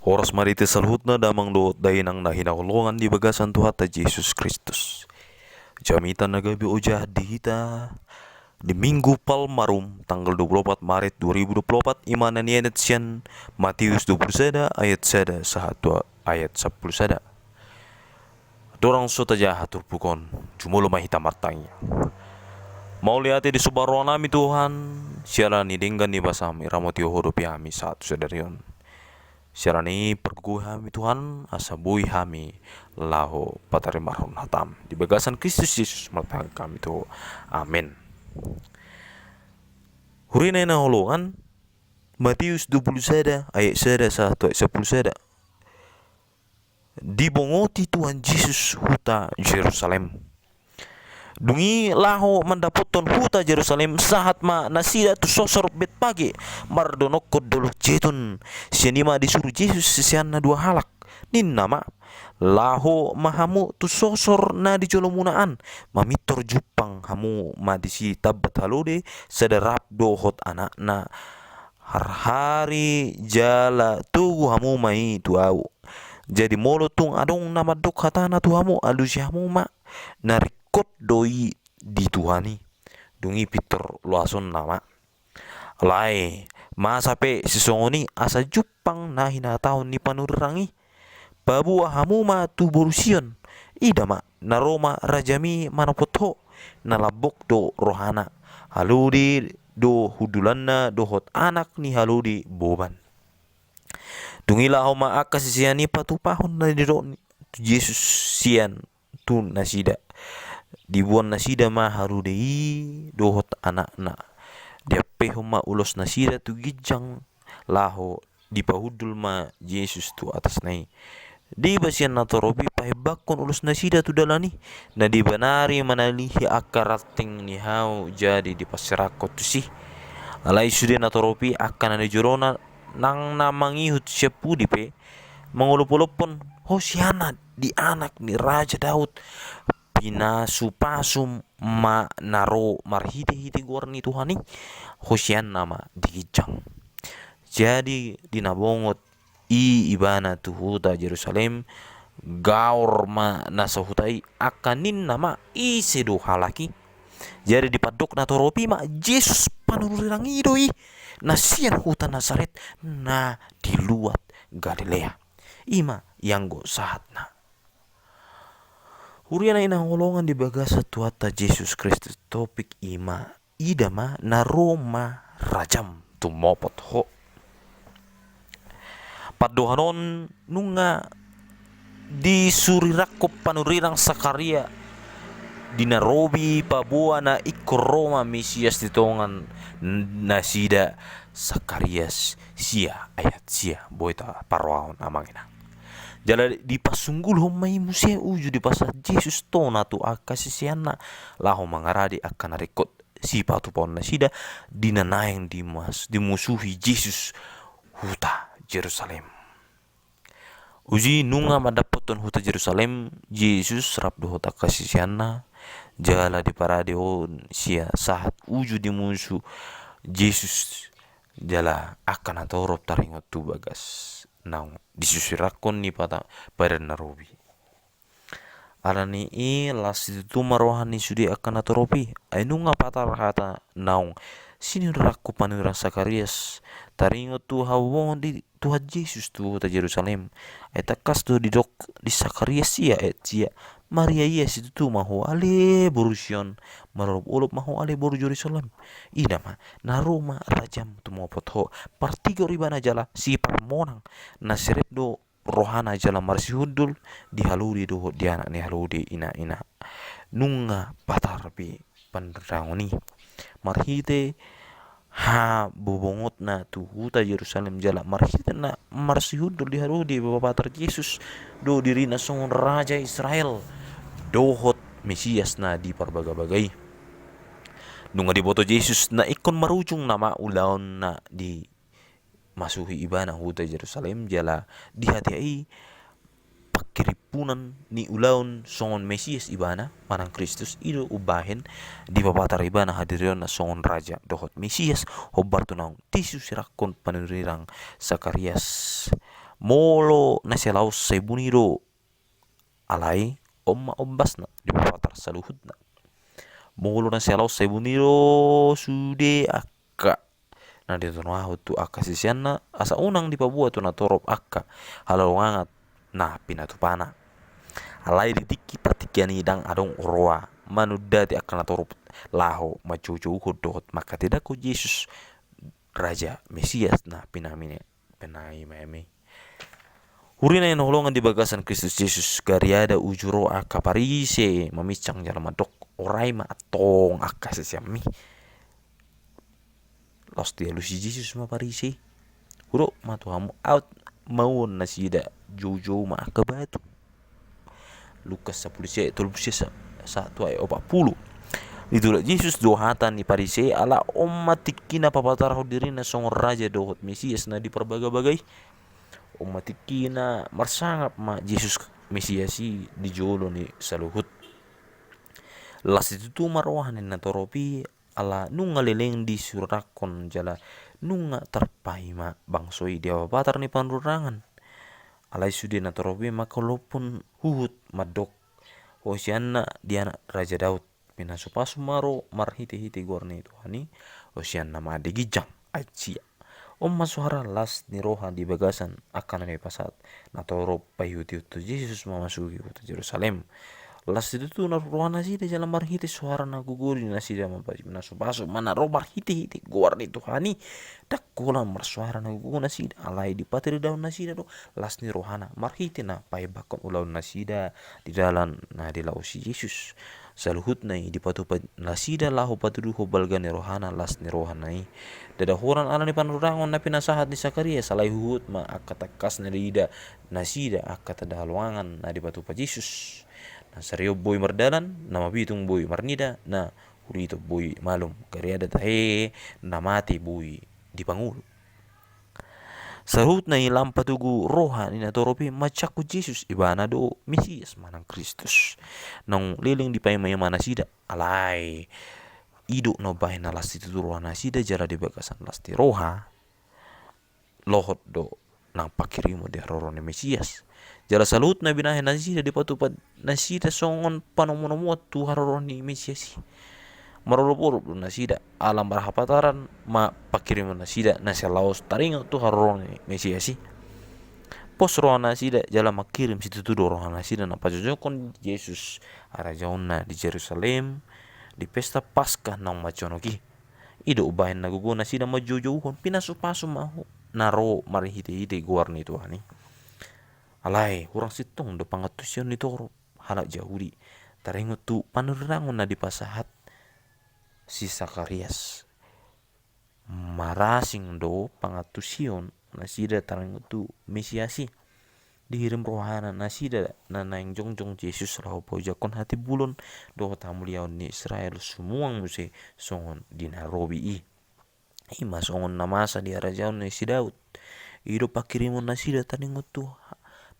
Horas marite salhutna damang doot dahinang na hinakulungan di bagasan Tuhan ta Yesus Kristus. Jamitan nagabi ojah di hita di Minggu Palmarum tanggal 24 Maret 2024 imana nianet sian Matius 20 sada ayat sada sahatu ayat 10 sada. Dorang sota jahat turpukon jumulo mahita martanya. Mau lihat di subaruan nami Tuhan siaran ni dinggan ni basami ramotio hodopi ami satu sadarion. Siarani pergu hami Tuhan asabui hami laho patari marhon hatam di bagasan Kristus Yesus matang kami tu amin. Hurina na holongan Matius 20 sada ayat sada satu ayat 10 sada. Dibongoti Tuhan Yesus huta Yerusalem. Dungi laho mendapoton huta Jerusalem sahat ma nasida tu sosor bet pagi mardonok kodolo jetun sianima disuruh Yesus sesiana dua halak nin nama laho mahamu tu sosor na di jolomunaan mamitor jupang hamu madisi tabat halode sederap dohot anak na hari jala tu hamu mai tu au jadi molo tung adong nama dok hatana tu hamu alusi hamu ma narik kot doi di Tuhani dungi pitor luason nama lai masape sisongoni asa jupang na hinataon ni panurangi babu hamu ma tu borusion idama naroma rajami manapotho nalabok do rohana haludi do hudulanna dohot anak ni haludi boban dungila homa akasisiani patupahon na diro Yesus sian tu nasida dibuan nasida ma harudei dohot anak-anak dia pehoma ulos nasida tu gijang laho di pahudul ma Yesus tu atas nai di basian natorobi pahebakon ulos nasida tu dalani na di banari manalihi akarating ni hau jadi di pasirakot tu sih alai sudah natorobi akan ada jorona nang namangihut siapu di pe mengulup-ulupon Hosiana di anak ni Raja Daud pinasupasum ma naro marhite-hite gorni Tuhani Hosian nama digijang jadi dinabongot ibana tu huta Jerusalem gaur ma nasahutai akanin nama sedo halaki jadi dipadok natoropi ma Yesus panururang idoi nasian huta Nazaret na diluat Galilea ima yang go sahat na huriana ina holongan di bagasa tuata Yesus Kristus topik ima idama naroma rajam tumopot ho padohanon nunga di surirakop panurirang Sakaria di Narobi pabuana ikoroma Mesias ditongan nasida Sakarias sia ayat sia boita parwaon amangina jala di pasunggul homai musia uju di pasar Yesus tona tu akasisiana laho mangaradi akan rekod si patu pon nasida dinanayang dimusuhi Yesus huta Jerusalem uji nunga madapoton huta Jerusalem Yesus rap do huta kasisiana jala di paradeon sia sahat uju di musuh Yesus jala akan atorop taringot tu bagas naung disusirakon ni pada narobi alani las itu marohani sudi akan atoropi ainunga patar hata naung sini rakku panurang Sakarias taringot tu hawon di Tuhan Yesus tu ta Jerusalem eta kas tu di dok di Sakarias sia sia Maria iya situ tu mahu ale borusion marop ulop mahu ale boru Jerusalem ida ma naruma rajam tu mo potho partigo ribana jala si parmonang naseret do rohana jala marsihudul di haluri do diana ni haludi ina nunga patarbi pandrangoni marhite ha bubongot na tu huta Yerusalem jala marhite na marsihudul di haludi bapatar Yesus do dirina songon raja Israel dohot Mesias na di parbaga-bagai nunga diboto Yesus na ikon marujung nama ulaon na di masuhi ibana huta Jerusalem jala di hati pakiripunan ni ulaon songon Mesias ibana manang Kristus ido ubahen di babatar ibana hadirion na songon raja dohot Mesias hobar tunang tisu sirakon panurirang Sakarias molo nasi laos sebunido alai omma ombasna di papatar saluhutna molo nasi laos sebunido sude akka na di tono ahu tu akka sisianna asa unang di pabua tu na torop akka halau ngangat na pina tu pana alai di tiki patikiani dang adong oroa manudati akan na torop laho macucu hudot maka tidak ku Yesus Raja Mesias na pinamine penai meme hurina yang holongan di bagasan Kristus Yesus gariada ujuro aka parise mamicang jalan madok orai ma atong aka sesiami los dia lusi Yesus ma parise huro ma hamu out mau nasida jojo ma aka batu Lukas 10 1 ayat 40 itulah Yesus dohatan ni parise ala umat tikina papatarho dirina song raja dohot Mesias na di perbagai-bagai umat tikina marsangap ma Yesus Mesias si di jolo ni saluhut las itu tu marwahan na toropi ala nunga leleng di surakon jala nunga terpaima bangsoi dia papatar ni panrurangan alai sudi na toropi maka lopun huhut madok Hosianna dia Raja Daud mina supasu maro marhiti-hiti gorni Tuhani Hosianna ma digijang acia Omma suara las ni roha di bagasan akan ada pasat na toro payuti utu Yesus memasuki kota Yerusalem las itu tu na roha nasi de jalan marhiti suara na guguri nasi de mampaji na supasu mana ro marhiti-hiti gorni Tuhani dak kola marsuara na gugu nasi alai di patri daun nasi do las ni rohana marhiti na pai bakon ulau nasi di dalam na di lausi Yesus saluhut nai di patu nasida lahu patudu ho balgane rohana las ni rohanai dada horan ala ni panurangon na pinasahat ni Sakaria salai huhut ma akatakas na ida nasida akata dahaluangan na di patu pa Yesus na sario boy mardalan na mabitung boy marnida na hurito boy malum kariada tahe na mati boy di pangul sarut na ilam patugu roha ni natoropi macaku Yesus ibana do Mesias manang Kristus nang liling di pay maya mana sida alai ido no bahin na lasti tu roha na sida jara di bagasan lasti roha lohot do nang pakirimo de rorone Mesias jara salut na binahe na sida di patupat na sida songon panomonomo tu haroroni Mesias marolop-olop na sida alam barhapataran ma pakirimu na sida na selaos taringo tu harone Mesiasi pos roha na sida jala makirim situ tu roha na sida na pajojokon Yesus arajauna di Jerusalem di pesta Paskah nang maconoki ido ubahin na gugu na sida majojouhon pinasupasu mahu naro marihiti-hiti guarni Tuhani alai hurang sitong do pangatusion ni toro halak Yahudi taringo tu panurangon na di pasahat si Sakarias marasing do pangatusion nasida tarang tu Mesiasi dihirim rohana nasida na naing jongjong Yesus lahu pojakon hati bulon do tamuliaon ni Israel sumuang muse songon di Nairobi ima songon namasa di arajaon ni si Daud ido pakirimun nasida taning tu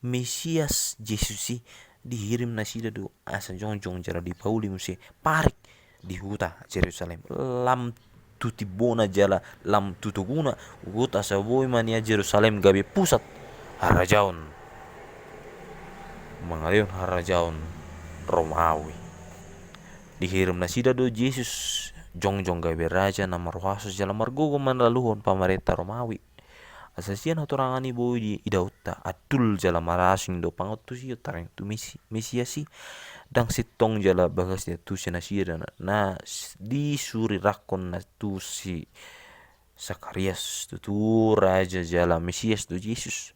Mesias Yesusi dihirim nasida do asa jongjong jara di Pauli muse parik di huta Jerusalem lam tuti bona jala lam tutuguna huta saboy mania Jerusalem gabe pusat harajaon mangalion harajaon Romawi dihirim nasida do Yesus jongjong gabe raja na marwasos jala margogo manlaluhon pamarenta Romawi asasian hatorangani boy di idauta atul jala marasing do pangotusio tareng tu Mesiasi dang sitong jala bagas dia tu si nasira na di suri rakon na tu si Sakarias tu raja jala Mesias tu Yesus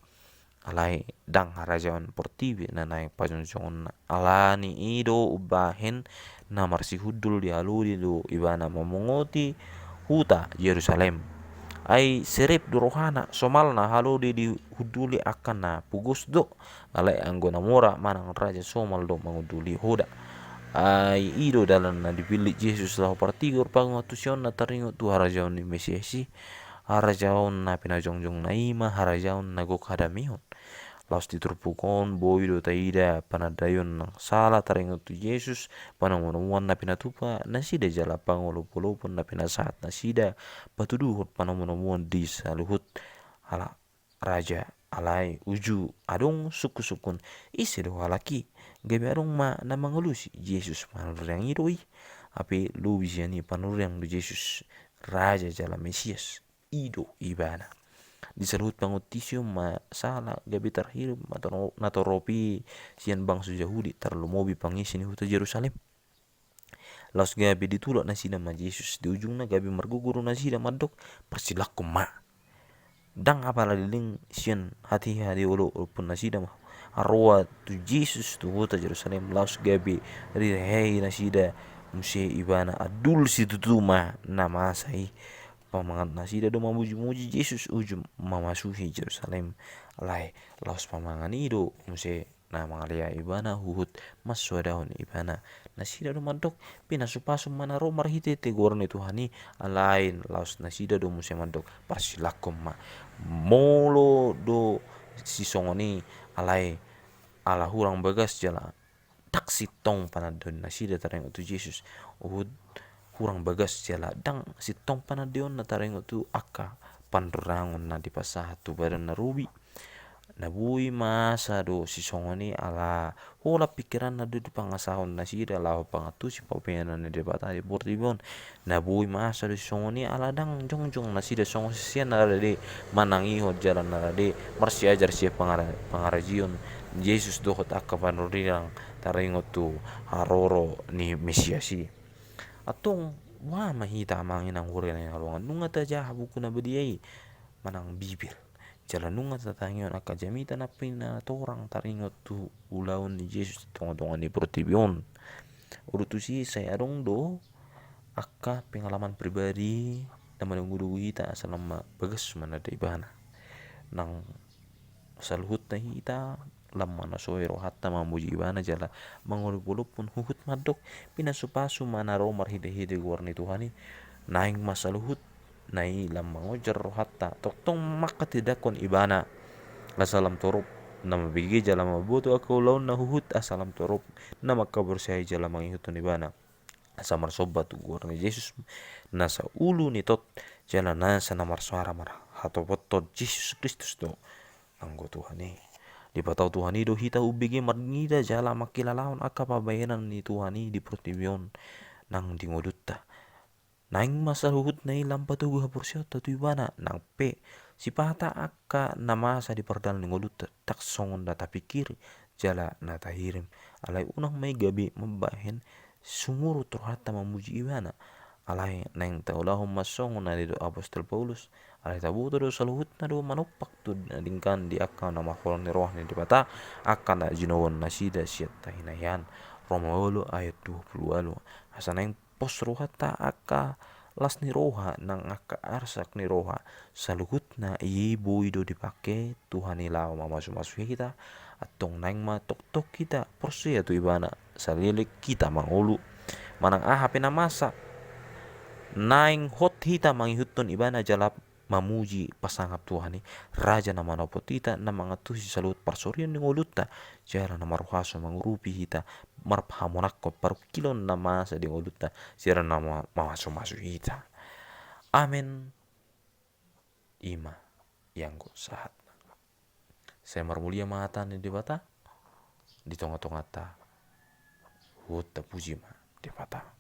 alai dang harajawan portibi na naik pajonjongon alani ido ubahen na marsi hudul di aludi do ibana momongoti huta Yerusalem ai serep do rohana somal na halo di huduli akan na pugus do alai anggona mora manang raja somal do manguduli hoda ai ido dalam na dipilih Yesus lahu partigor pangatusion na taringo tu harajaon ni Mesiasi harajaon na pinajongjong na ima harajaon na gok hadamihon laos diturpukon boido taida panadayon nang salah taringo tu Yesus panamonomuan na pinatupa nasida jala pangolopolopon na pinasahat nasida patuduhot panamonomuan di saluhut hala raja alai uju adong suku-sukun ise do halaki gabe adong ma na mangolusi Yesus panuriang idoi ape lu ni panuriang do Yesus raja jala Mesias ido ibana disebut pangotisio ma sala gabe terhirup natoropi sian bangsa Yahudi terlalu mobi pangisi ni hutu Yerusalem laus gabe ditulak nasida ma Yesus di ujungna gabe marguguru nasida madok persilaku ma dang apa liling sian hati olo pun nasida mah arroa tu Jesus tu kota Yerusalem laus gabe hei nasida muse ibana adul situ tu mah nama sai pamangat nasida do mamuji-muji Jesus ujum mamasuhi Yerusalem alai laus pamangan ido muse na mangalia ibana huhut mas wadahun ibana nasida do mandok pina supasu mana ro marhite te gorne Tuhani alain laus nasida do muse mandok pasilakom ma molo do sisongoni alai ala hurang bagas jala taksi tong panadon nasida tareng tu Yesus uhud hurang bagas jala dang si tong panadion na tareng tu akka pandorangon na di pasatu badan na rubi na bui masa do si songoni ala hola pikiran na do di pangasahon na sida lao pangatu si papena na di bata di bortibon na bui masa do si songoni ala dang jong na sida songo sian na de manangi ho jalan na de marsi ajar si pangarajion Yesus do hot akka panuriang taringo tu haroro ni Mesiasi atong wa mahita mangin ang huri na halongan nunga ta jaha buku na bediai manang bibir jalan nunga ta tangion aka jamita na pina torang taringot tu ulaun ni Yesus tonga-tonga ni protibion urutusi saya dong do aka pengalaman pribadi na manunggu hita selama bagas mana de ibana nang salhut na hita lamma na soero hatta mamuji ibana jala mangulu pun huhut madok pina supasu mana romar hide-hide warni Tuhani naing masaluhut nai lamma ngojar hatta toktong maka tidak kon ibana asalam torop nama bigi jala mabutu aku laun na huhut asalam torop nama kabur saya jala mangihutun ibana asamar sobat warni Yesus nasa ulu ni tot jala nasa namar suara marah hato botot Yesus Kristus do anggo Tuhani di patau Tuhani do hita ubigi marngida jala makilalaon aka pabayanan ni Tuhani di protibion nang di ngodutta naing masa huhut nai lampa tu gua porsiota tu ibana nang pe si pata aka nama sa di pardal ni ngodutta tak songon data pikir jala nata hirim alai unang mai gabi membahen sumuru terhata memuji ibana alai neng taulahum masongon na do apostol Paulus alai tabu do saluhut na do manopak tu dingkan di akka nama kolon ni roh ni di pata akan na jinawon nasida siat tahinayan Roma 8 ayat 20 asa neng pos rohata aka las ni roha nang aka arsak ni roha saluhut na ibu ido dipake Tuhan ilau masu kita atong nang tok kita porsia tu ibana salilik kita mangulu manang pena masa naing hot hita mangihutun ibana jalap mamuji pasangap Tuhan raja nama nopotita na mga tusi salut parsorian ni ngolutta jara nama rohaso mangurupi hita marpahamonakko parukilon nama sa di ngolutta jara nama masu hita amen ima yang go sahat saya marmulia mata ni di bata di tonga-tonga ta huta puji ma di bata